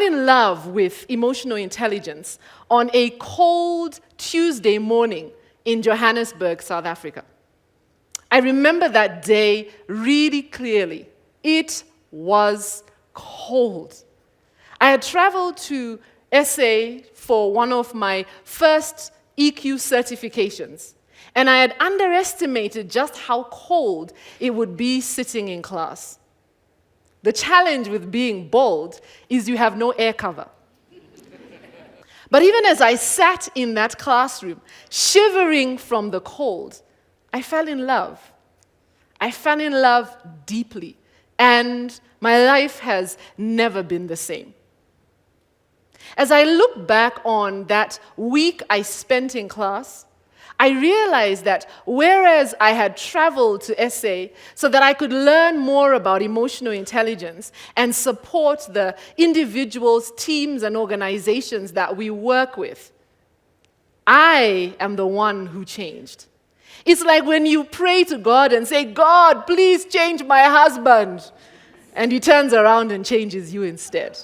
in love with emotional intelligence on a cold Tuesday morning in Johannesburg, South Africa. I remember that day really clearly. It was cold. I had traveled to SA for one of my first EQ certifications, and I had underestimated just how cold it would be sitting in class. The challenge with being bald is you have no air cover. But even as I sat in that classroom, shivering from the cold, I fell in love. I fell in love deeply, and my life has never been the same. As I look back on that week I spent in class, I realized that whereas I had traveled to SA so that I could learn more about emotional intelligence and support the individuals, teams, and organizations that we work with, I am the one who changed. It's like when you pray to God and say, God, please change my husband, and he turns around and changes you instead.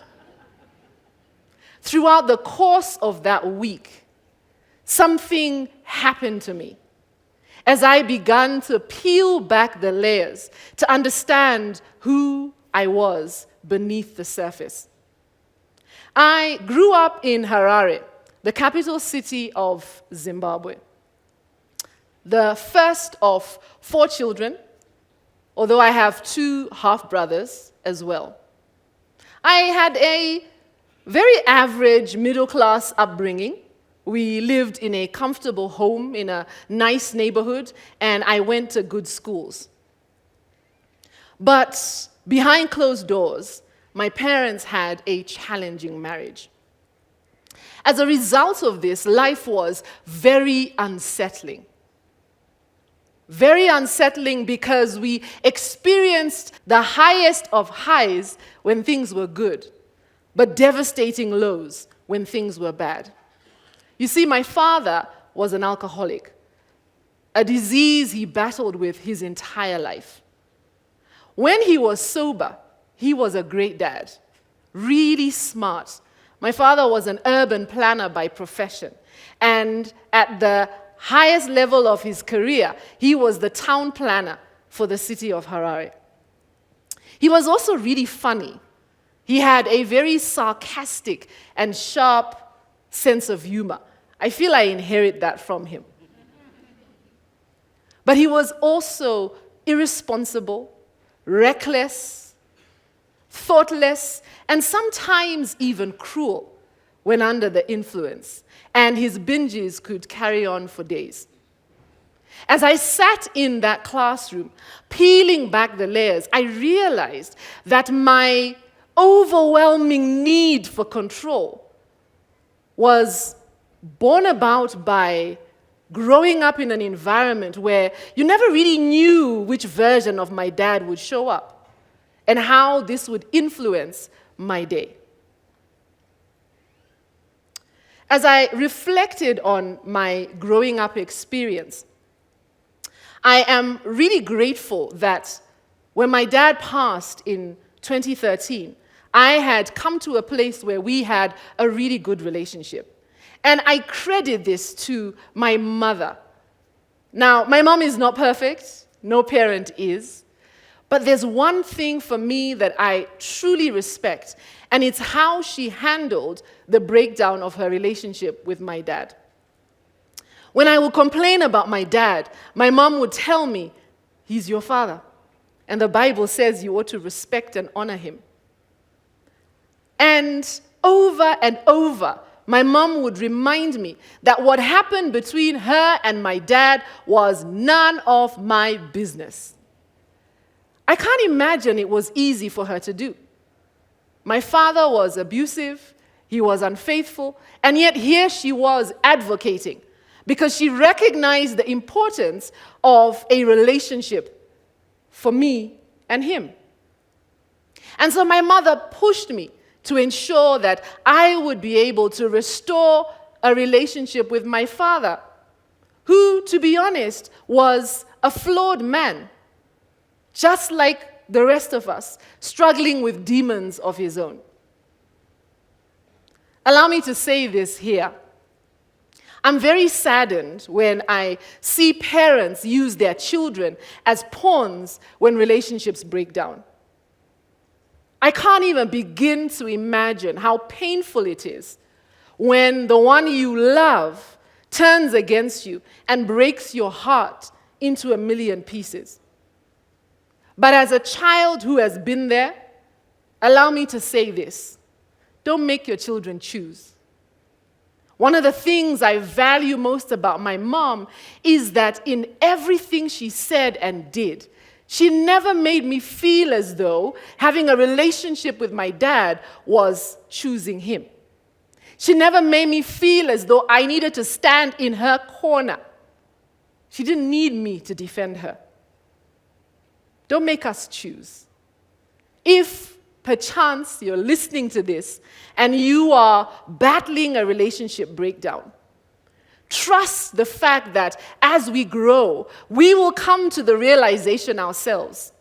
Throughout the course of that week, something happened to me as I began to peel back the layers to understand who I was beneath the surface. I grew up in Harare, the capital city of Zimbabwe. The first of 4 children, although I have 2 half-brothers as well. I had a very average middle-class upbringing. We lived in a comfortable home in a nice neighborhood, and I went to good schools. But behind closed doors, my parents had a challenging marriage. As a result of this, life was very unsettling. Very unsettling because we experienced the highest of highs when things were good, but devastating lows when things were bad. You see, my father was an alcoholic, a disease he battled with his entire life. When he was sober, he was a great dad, really smart. My father was an urban planner by profession, and at the highest level of his career, he was the town planner for the city of Harare. He was also really funny. He had a very sarcastic and sharp sense of humor. I feel I inherit that from him. But he was also irresponsible, reckless, thoughtless, and sometimes even cruel when under the influence, and his binges could carry on for days. As I sat in that classroom, peeling back the layers, I realized that my overwhelming need for control was born about by growing up in an environment where you never really knew which version of my dad would show up and how this would influence my day. As I reflected on my growing up experience, I am really grateful that when my dad passed in 2013, I had come to a place where we had a really good relationship. And I credit this to my mother. Now, my mom is not perfect. No parent is. But there's one thing for me that I truly respect, and it's how she handled the breakdown of her relationship with my dad. When I would complain about my dad, my mom would tell me, he's your father, and the Bible says you ought to respect and honor him. And over, my mom would remind me that what happened between her and my dad was none of my business. I can't imagine it was easy for her to do. My father was abusive, he was unfaithful, and yet here she was advocating because she recognized the importance of a relationship for me and him. And so my mother pushed me to ensure that I would be able to restore a relationship with my father, who, to be honest, was a flawed man, just like the rest of us, struggling with demons of his own. Allow me to say this here. I'm very saddened when I see parents use their children as pawns when relationships break down. I can't even begin to imagine how painful it is when the one you love turns against you and breaks your heart into a million pieces. But as a child who has been there, allow me to say this. Don't make your children choose. One of the things I value most about my mom is that in everything she said and did, she never made me feel as though having a relationship with my dad was choosing him. She never made me feel as though I needed to stand in her corner. She didn't need me to defend her. Don't make us choose. If perchance you're listening to this and you are battling a relationship breakdown, trust the fact that as we grow, we will come to the realization ourselves.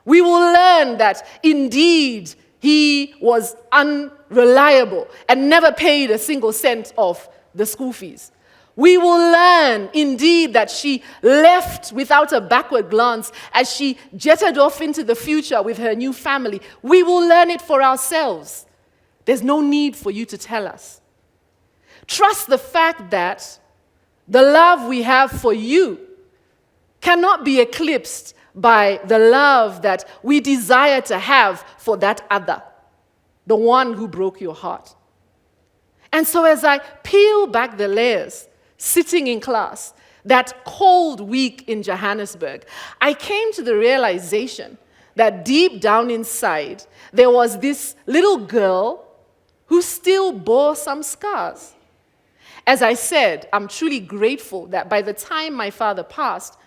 We will learn that indeed he was unreliable and never paid a single cent of the school fees. We will learn indeed that she left without a backward glance as she jetted off into the future with her new family. We will learn it for ourselves. There's no need for you to tell us. Trust the fact that the love we have for you cannot be eclipsed by the love that we desire to have for that other, the one who broke your heart. And so as I peel back the layers, sitting in class, that cold week in Johannesburg, I came to the realization that deep down inside, there was this little girl who still bore some scars. As I said, I'm truly grateful that by the time my father passed,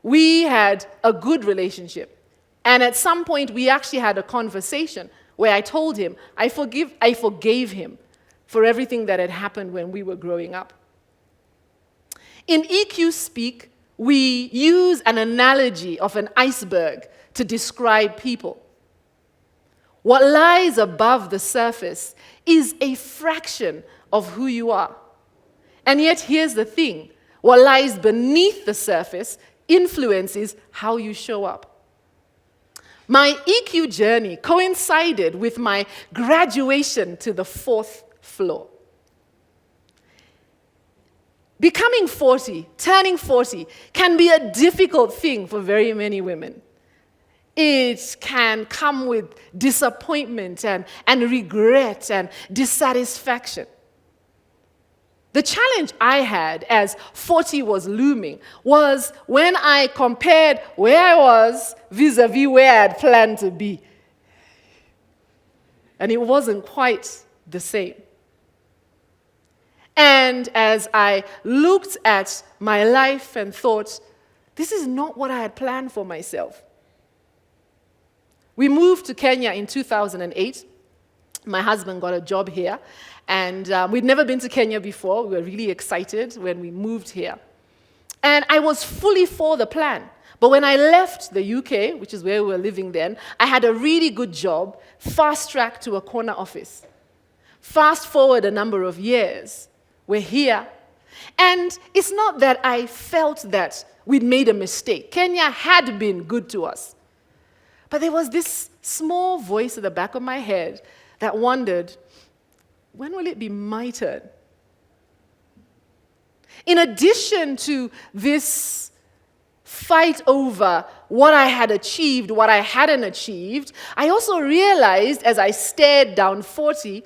we had a good relationship. And at some point, we actually had a conversation where I told him I forgave him for everything that had happened when we were growing up. In EQ speak, we use an analogy of an iceberg to describe people. What lies above the surface is a fraction of who you are. And yet, here's the thing. What lies beneath the surface influences how you show up. My EQ journey coincided with my graduation to the 4th floor. Becoming 40, turning 40, can be a difficult thing for very many women. It can come with disappointment and regret and dissatisfaction. The challenge I had as 40 was looming was when I compared where I was vis-a-vis where I had planned to be. And it wasn't quite the same. And as I looked at my life and thought, this is not what I had planned for myself. We moved to Kenya in 2008. My husband got a job here. And we'd never been to Kenya before. We were really excited when we moved here. And I was fully for the plan. But when I left the UK, which is where we were living then, I had a really good job, fast-tracked to a corner office. Fast forward a number of years, we're here. And it's not that I felt that we'd made a mistake. Kenya had been good to us. But there was this small voice at the back of my head that wondered, when will it be my turn? In addition to this fight over what I had achieved, what I hadn't achieved, I also realized as I stared down 40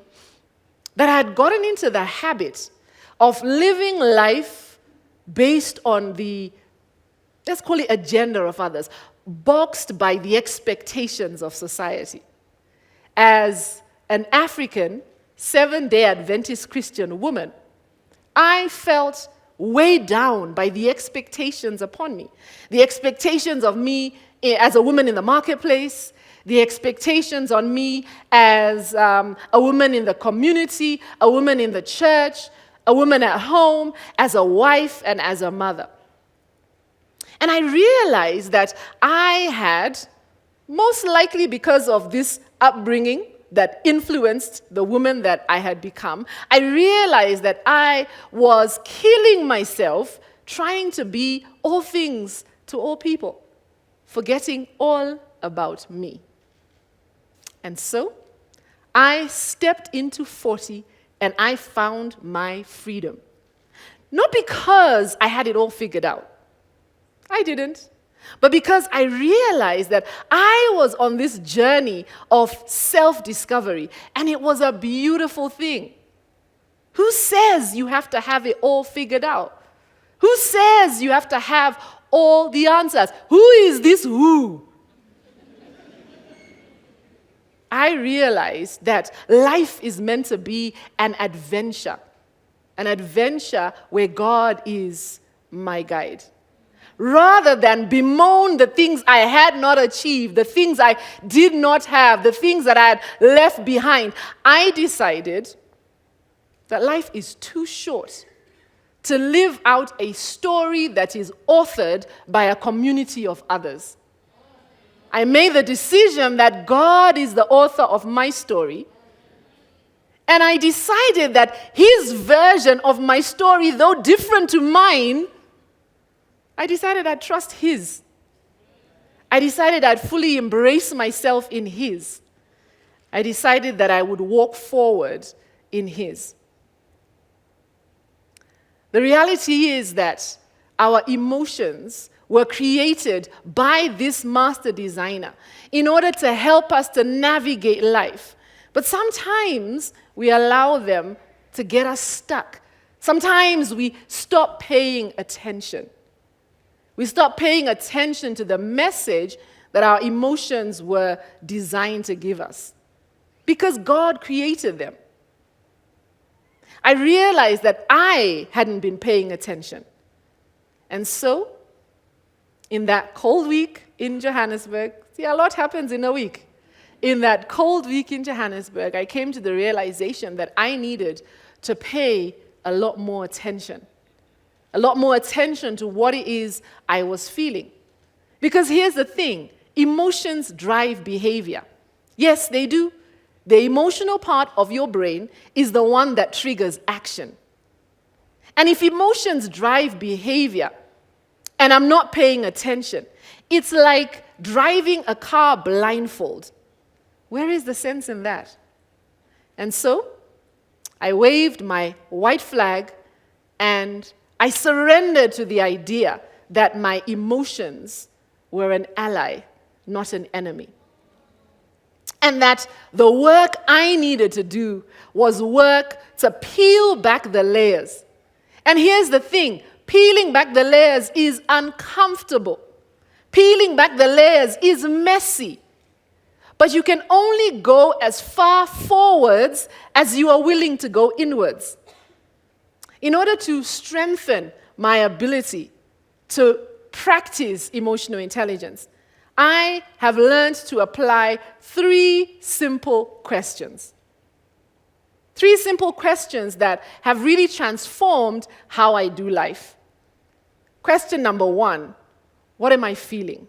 that I had gotten into the habit of living life based on the, let's call it, agenda of others, boxed by the expectations of society. As an African, Seventh-day Adventist Christian woman, I felt weighed down by the expectations upon me. The expectations of me as a woman in the marketplace, the expectations on me as a woman in the community, a woman in the church, a woman at home, as a wife and as a mother. And I realized that I had, most likely because of this upbringing, that influenced the woman that I had become, I realized that I was killing myself trying to be all things to all people, forgetting all about me. And so I stepped into 40 and I found my freedom. Not because I had it all figured out. I didn't. But because I realized that I was on this journey of self-discovery, and it was a beautiful thing. Who says you have to have it all figured out? Who says you have to have all the answers? Who is this who? I realized that life is meant to be an adventure where God is my guide. Rather than bemoan the things I had not achieved, the things I did not have, the things that I had left behind, I decided that life is too short to live out a story that is authored by a community of others. I made the decision that God is the author of my story, and I decided that his version of my story, though different to mine, I decided I'd trust his. I decided I'd fully embrace myself in his. I decided that I would walk forward in his. The reality is that our emotions were created by this master designer in order to help us to navigate life. But sometimes we allow them to get us stuck. Sometimes we stop paying attention. We stop paying attention to the message that our emotions were designed to give us, because God created them. I realized that I hadn't been paying attention. And so, in that cold week in Johannesburg, see, a lot happens in a week. In that cold week in Johannesburg, I came to the realization that I needed to pay a lot more attention. A lot more attention to what it is I was feeling. Because here's the thing, emotions drive behavior. Yes, they do. The emotional part of your brain is the one that triggers action. And if emotions drive behavior, and I'm not paying attention, it's like driving a car blindfold. Where is the sense in that? And so, I waved my white flag and I surrendered to the idea that my emotions were an ally, not an enemy. And that the work I needed to do was work to peel back the layers. And here's the thing, peeling back the layers is uncomfortable. Peeling back the layers is messy. But you can only go as far forwards as you are willing to go inwards. In order to strengthen my ability to practice emotional intelligence, I have learned to apply 3 simple questions. 3 simple questions that have really transformed how I do life. Question number 1, what am I feeling?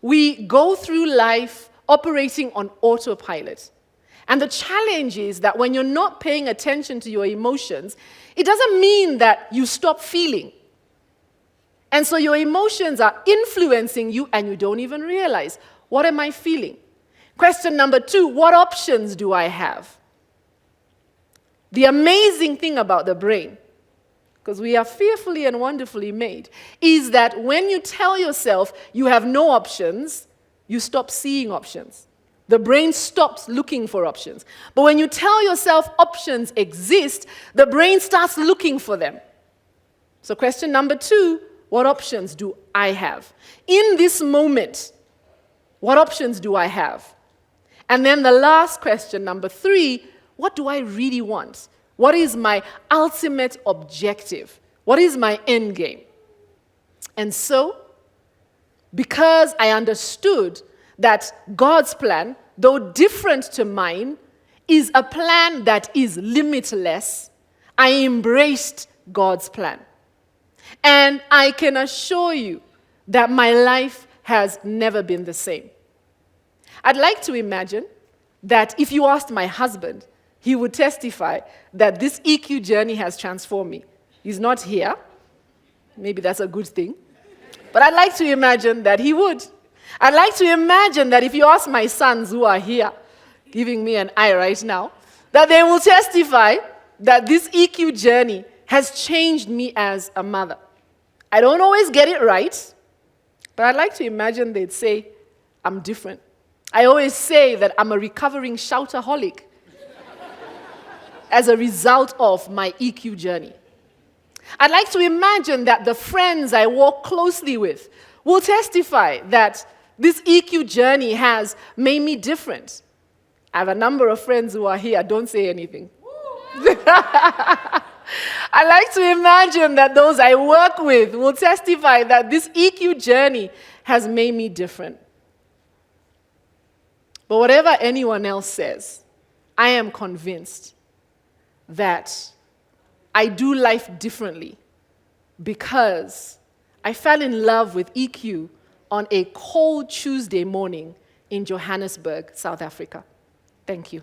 We go through life operating on autopilot. And the challenge is that when you're not paying attention to your emotions, it doesn't mean that you stop feeling. And so your emotions are influencing you and you don't even realize, what am I feeling? Question number 2, what options do I have? The amazing thing about the brain, because we are fearfully and wonderfully made, is that when you tell yourself you have no options, you stop seeing options. The brain stops looking for options. But when you tell yourself options exist, the brain starts looking for them. So question number 2, what options do I have? In this moment, what options do I have? And then the last question, number 3, what do I really want? What is my ultimate objective? What is my end game? And so, because I understood that God's plan, though different to mine, is a plan that is limitless, I embraced God's plan. And I can assure you that my life has never been the same. I'd like to imagine that if you asked my husband, he would testify that this EQ journey has transformed me. He's not here. Maybe that's a good thing. But I'd like to imagine that he would. I'd like to imagine that if you ask my sons who are here, giving me an eye right now, that they will testify that this EQ journey has changed me as a mother. I don't always get it right, but I'd like to imagine they'd say, I'm different. I always say that I'm a recovering shoutaholic as a result of my EQ journey. I'd like to imagine that the friends I walk closely with will testify that this EQ journey has made me different. I have a number of friends who are here. Don't say anything. I like to imagine that those I work with will testify that this EQ journey has made me different. But whatever anyone else says, I am convinced that I do life differently because I fell in love with EQ on a cold Tuesday morning in Johannesburg, South Africa. Thank you.